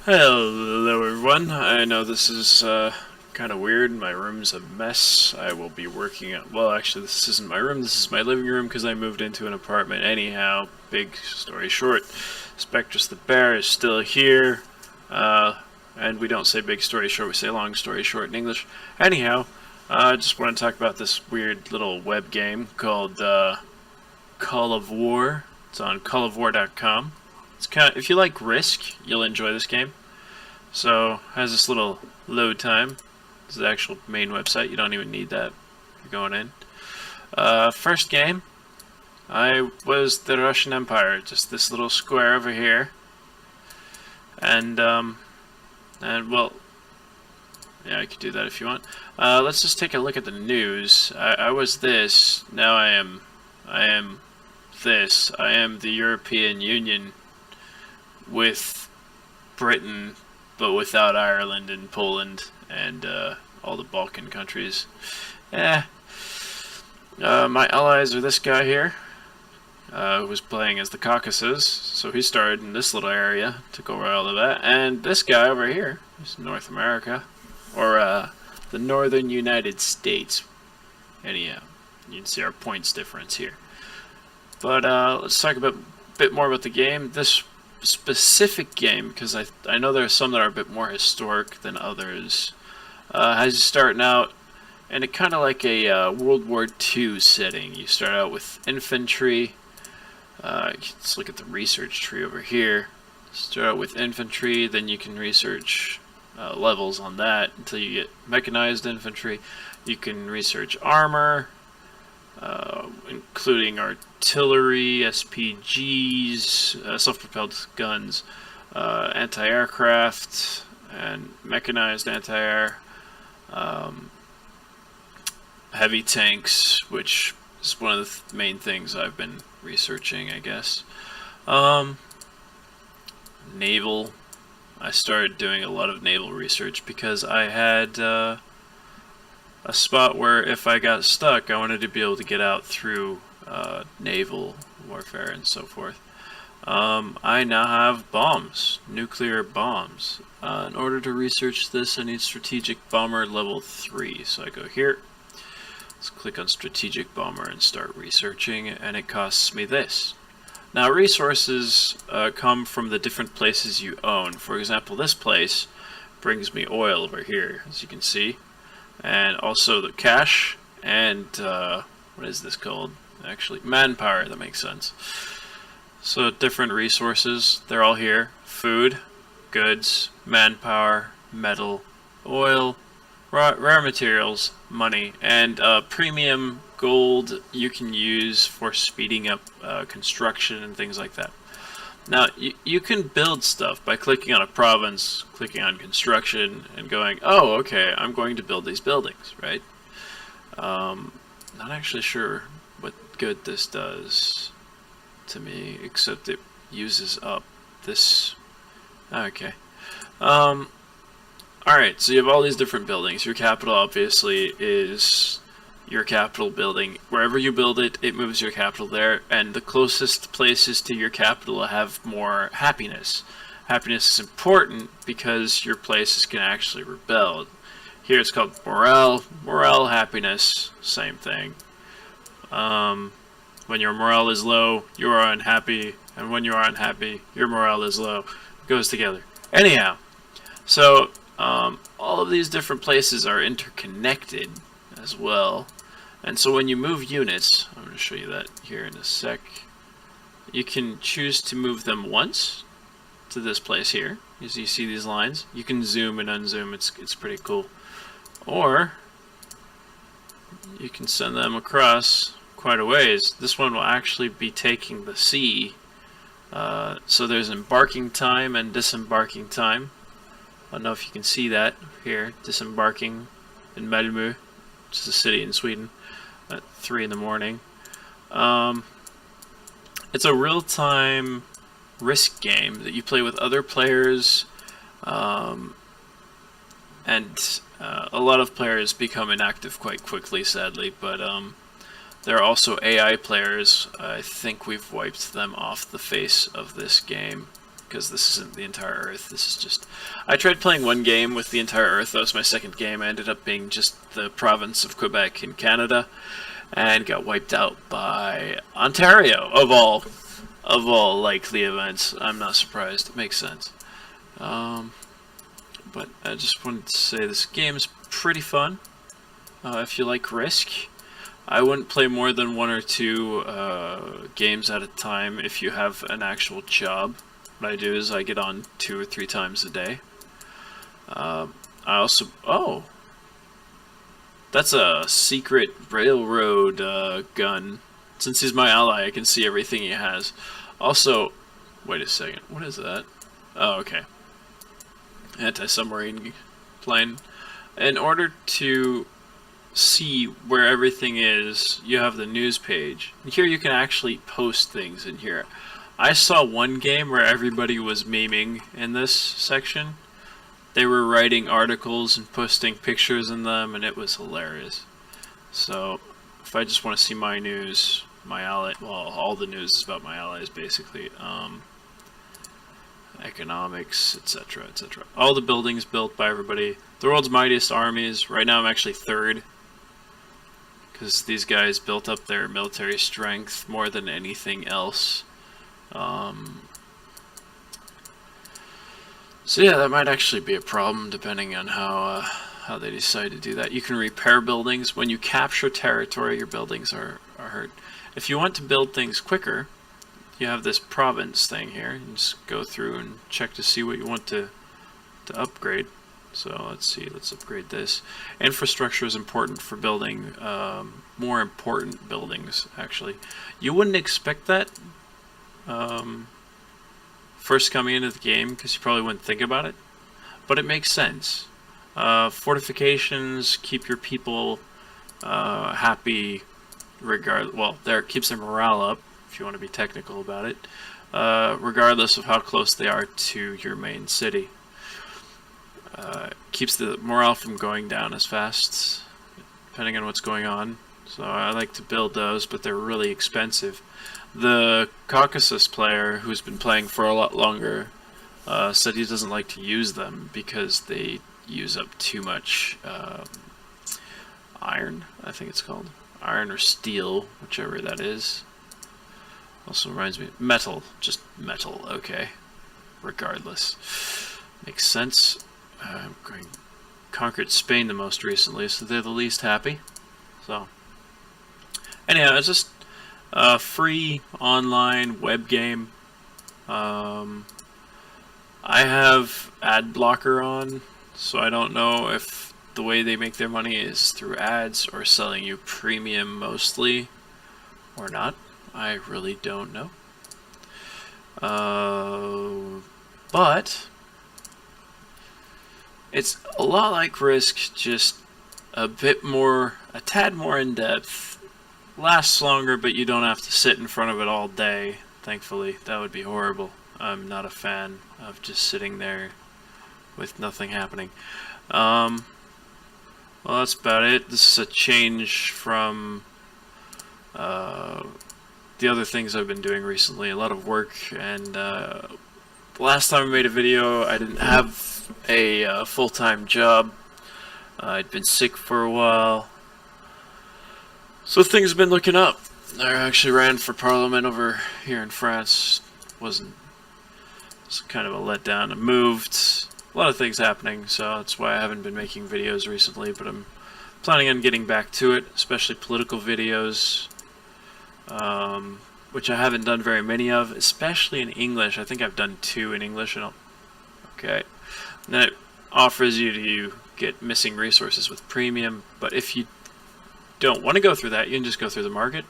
Hello everyone, I know this is kind of weird, my room's a mess. I will be working at, well actually this isn't my room, this is my living room because I moved into an apartment anyhow. Big story short, Spectrus the Bear is still here, and we don't say big story short, we say long story short in English. Anyhow, I just want to talk about this weird little web game called Call of War. It's on callofwar.com. It's kind of, if you like Risk, you'll enjoy this game. So, has this little load time. This is the actual main website. You don't even need that. You're going in. First game, I was the Russian Empire. Just this little square over here. And well, yeah, I could do that if you want. Let's just take a look at the news. I was this. Now I am this. I am the European Union with Britain, but without Ireland and Poland and all the Balkan countries. My allies are this guy here, who was playing as the Caucasus, so he started in this little area, took over all of that, and this guy over here is North America, or the Northern United States. Anyhow, you can see our points difference here. But let's talk a bit more about the game. This specific game, because I know there are some that are a bit more historic than others, has you starting out in a kind of like a World War II setting. You start out with infantry. Let's look at the research tree over here. Start out with infantry, then you can research levels on that until you get mechanized infantry. You can research armor, including artillery, SPGs, self-propelled guns, anti-aircraft, and mechanized anti-air, heavy tanks, which is one of the main things I've been researching, I guess. Naval. I started doing a lot of naval research because I had a spot where if I got stuck, I wanted to be able to get out through naval warfare and so forth. I now have bombs, nuclear bombs. In order to research this, I need strategic bomber level 3. So I go here, let's click on strategic bomber and start researching, and it costs me this. Now resources come from the different places you own. For example, this place brings me oil over here, as you can see. And also the cash and what is this called? Actually, manpower. That makes sense. So different resources, they're all here: food, goods, manpower, metal, oil, rare materials, money, and premium gold you can use for speeding up construction and things like that. Now, you can build stuff by clicking on a province, clicking on construction, and going, oh, okay, I'm going to build these buildings, right? Not actually sure what good this does to me, except it uses up this. Okay. Alright, so you have all these different buildings. Your capital, obviously, is your capital building. Wherever you build it, it moves your capital there, and the closest places to your capital will have more happiness. Happiness is important because your places can actually rebel. Here it's called morale. Morale, happiness, same thing. When your morale is low, you are unhappy, and when you are unhappy, your morale is low. It goes together. Anyhow, so all of these different places are interconnected as well. And so when you move units, I'm going to show you that here in a sec, you can choose to move them once to this place here. As you see these lines, you can zoom and unzoom, it's pretty cool. Or you can send them across quite a ways. This one will actually be taking the sea. So there's embarking time and disembarking time. I don't know if you can see that here, disembarking in Malmö, which is a city in Sweden, at 3 in the morning. It's a real-time Risk game that you play with other players, and a lot of players become inactive quite quickly, sadly, but there are also AI players. I think we've wiped them off the face of this game. because this isn't the entire Earth. This is just... I tried playing one game with the entire Earth. That was my second game. I ended up being just the province of Quebec in Canada, and got wiped out by Ontario, of all likely events. I'm not surprised. It makes sense. But I just wanted to say this game is pretty fun. If you like Risk, I wouldn't play more than 1 or 2 games at a time if you have an actual job. What I do is I get on 2 or 3 times a day. I also... Oh! That's a secret railroad gun. Since he's my ally, I can see everything he has. Also... Wait a second. What is that? Oh, okay. Anti-submarine plane. In order to see where everything is, you have the news page. Here you can actually post things in here. I saw one game where everybody was memeing in this section. They were writing articles and posting pictures in them, and it was hilarious. So, if I just want to see my news, my ally, well, all the news is about my allies basically. Economics, etc., etc. All the buildings built by everybody. The world's mightiest armies. Right now I'm actually 3rd. Because these guys built up their military strength more than anything else. So yeah, that might actually be a problem depending on how they decide to do that. You can repair buildings. When you capture territory, your buildings are hurt. If you want to build things quicker, you have this province thing here. You just go through and check to see what you want to upgrade. So let's see, let's upgrade this. Infrastructure is important for building more important buildings, actually. You wouldn't expect that first coming into the game, because you probably wouldn't think about it. But it makes sense. Fortifications keep your people happy well, it keeps their morale up, if you want to be technical about it, regardless of how close they are to your main city. Keeps the morale from going down as fast, depending on what's going on. So I like to build those, but they're really expensive. The Caucasus player, who's been playing for a lot longer, said he doesn't like to use them because they use up too much iron, I think it's called. Iron or steel, whichever that is. Also reminds me, metal, just metal, okay. Regardless. Makes sense. Conquered Spain the most recently, so they're the least happy. So, anyhow, it's just a free online web game. I have ad blocker on, so I don't know if the way they make their money is through ads or selling you premium mostly, or not. I really don't know. But it's a lot like Risk, just a tad more in depth. Lasts longer, but you don't have to sit in front of it all day, thankfully. That would be horrible. I'm not a fan of just sitting there with nothing happening. Well, that's about it. This is a change from the other things I've been doing recently. A lot of work, and the last time I made a video, I didn't have a full-time job. I'd been sick for a while, so things have been looking up. I actually ran for parliament over here in France. It's kind of a letdown. I moved. A lot of things happening, so that's why I haven't been making videos recently, but I'm planning on getting back to it, especially political videos, which I haven't done very many of, especially in English. I think I've done 2 in English. Okay. And then it offers you to get missing resources with premium, but if you don't want to go through that, you can just go through the market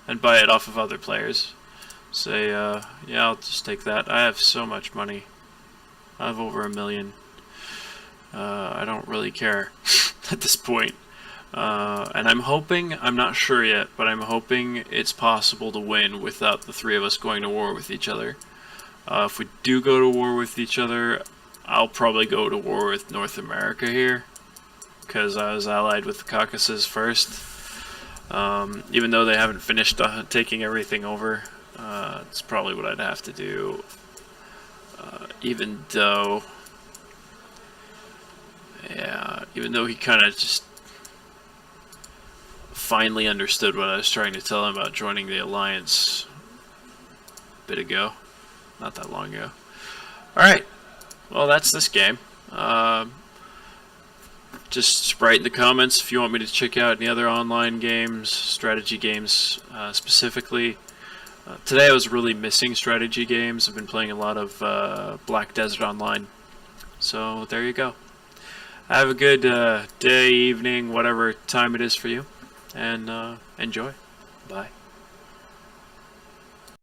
and buy it off of other players. Say, yeah, I'll just take that. I have so much money. I have over 1 million. I don't really care at this point. And I'm hoping, I'm not sure yet, but I'm hoping it's possible to win without the 3 of us going to war with each other. If we do go to war with each other, I'll probably go to war with North America here, because I was allied with the Caucasus first. Even though they haven't finished taking everything over, it's probably what I'd have to do. even though he kind of just finally understood what I was trying to tell him about joining the Alliance a bit ago. Not that long ago. Alright, well that's this game. Just write in the comments if you want me to check out any other online games, strategy games specifically. Today I was really missing strategy games. I've been playing a lot of Black Desert Online. So there you go. Have a good day, evening, whatever time it is for you, and enjoy. Bye.